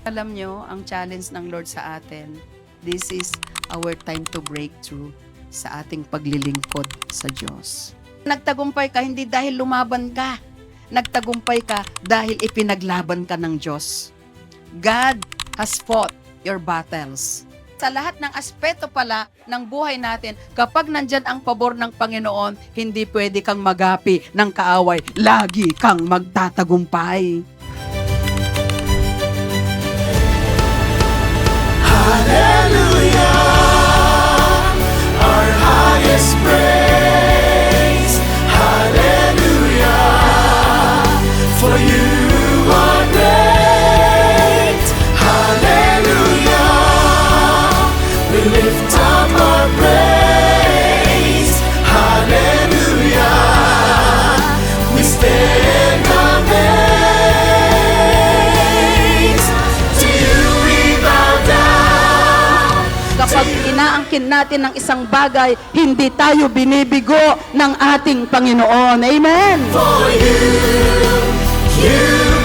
Alam nyo, ang challenge ng Lord sa atin, this is our time to break through sa ating paglilingkod sa Diyos. Nagtagumpay ka hindi dahil lumaban ka. Nagtagumpay ka dahil ipinaglaban ka ng Diyos. God has fought your battles. Sa lahat ng aspeto pala ng buhay natin, kapag nandyan ang pabor ng Panginoon, hindi pwede kang magapi ng kaaway. Lagi kang magtatagumpay. Hallelujah, our highest praise. Hallelujah, for you are great. Hallelujah, we lift up our praise. Hallelujah, we stand amazed. To you we bow down. Kapag inaangkin natin ng isang bagay, hindi tayo binibigo ng ating Panginoon. Amen! For you